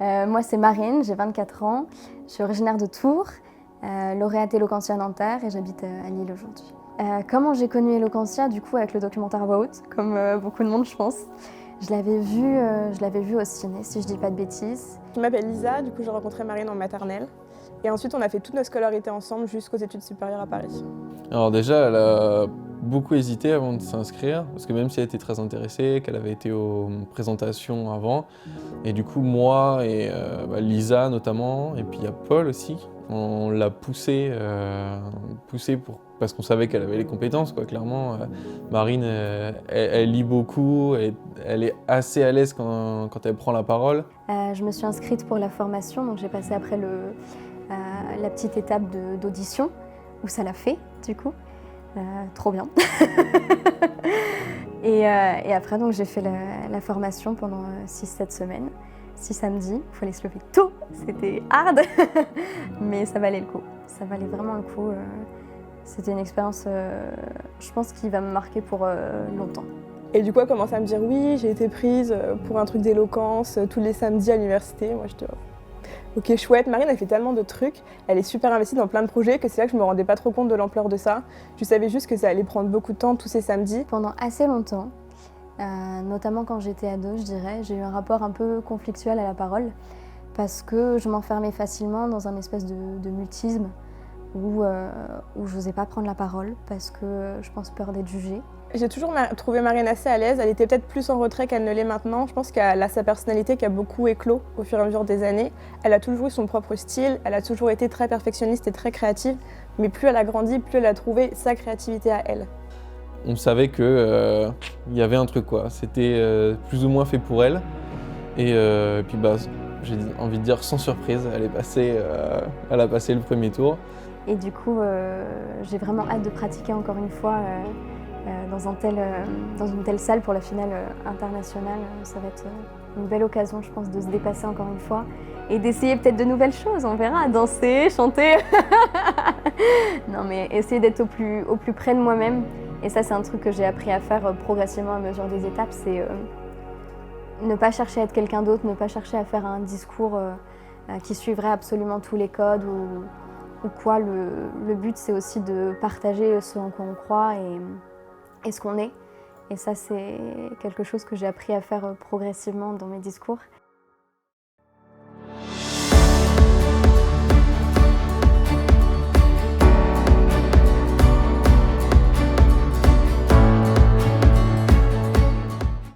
Moi, c'est Marine, j'ai 24 ans. Je suis originaire de Tours, lauréate Eloquentia Nanterre et j'habite à Lille aujourd'hui. Comment j'ai connu Eloquentia? Du coup, avec le documentaire Voix haute, comme beaucoup de monde, je pense. Je l'avais vu au ciné, si je dis pas de bêtises. Je m'appelle Lisa, du coup j'ai rencontré Marine en maternelle. Et ensuite on a fait toute notre scolarité ensemble jusqu'aux études supérieures à Paris. Alors déjà, elle a beaucoup hésité avant de s'inscrire, parce que même si elle était très intéressée, qu'elle avait été aux présentations avant, et du coup moi et Lisa notamment, et puis il y a Paul aussi, on l'a poussée parce qu'on savait qu'elle avait les compétences, quoi, clairement. Marine, elle lit beaucoup, elle est assez à l'aise quand elle prend la parole. Je me suis inscrite pour la formation, donc j'ai passé après la petite étape d'audition, où ça l'a fait, du coup. Trop bien. et après, donc, j'ai fait la formation pendant 6-7 semaines. 6 samedis, il fallait se lever tôt, c'était hard, mais ça valait le coup. Ça valait vraiment le coup. C'était une expérience, je pense, qui va me marquer pour longtemps. Et du coup elle commence à me dire oui, j'ai été prise pour un truc d'éloquence tous les samedis à l'université. Moi j'étais ok chouette, Marine elle fait tellement de trucs, elle est super investie dans plein de projets que c'est là que je me rendais pas trop compte de l'ampleur de ça. Je savais juste que ça allait prendre beaucoup de temps tous ces samedis. Pendant assez longtemps, notamment quand j'étais ado, je dirais, j'ai eu un rapport un peu conflictuel à la parole parce que je m'enfermais facilement dans un espèce de mutisme où je n'osais pas prendre la parole parce que je pense peur d'être jugée. J'ai toujours trouvé Marine assez à l'aise, elle était peut-être plus en retrait qu'elle ne l'est maintenant. Je pense qu'elle a sa personnalité qui a beaucoup éclos au fur et à mesure des années. Elle a toujours eu son propre style, elle a toujours été très perfectionniste et très créative, mais plus elle a grandi, plus elle a trouvé sa créativité à elle. On savait que y avait un truc, quoi. C'était plus ou moins fait pour elle. Et puis j'ai envie de dire sans surprise, elle a passé le premier tour. Et du coup, j'ai vraiment hâte de pratiquer encore une fois dans une telle salle pour la finale internationale. Ça va être une belle occasion, je pense, de se dépasser encore une fois et d'essayer peut-être de nouvelles choses. On verra, danser, chanter. Non, mais essayer d'être au plus près de moi-même. Et ça, c'est un truc que j'ai appris à faire progressivement à mesure des étapes. C'est ne pas chercher à être quelqu'un d'autre, ne pas chercher à faire un discours qui suivrait absolument tous les codes ou quoi. Le but, c'est aussi de partager ce en quoi on croit et ce qu'on est. Et ça, c'est quelque chose que j'ai appris à faire progressivement dans mes discours.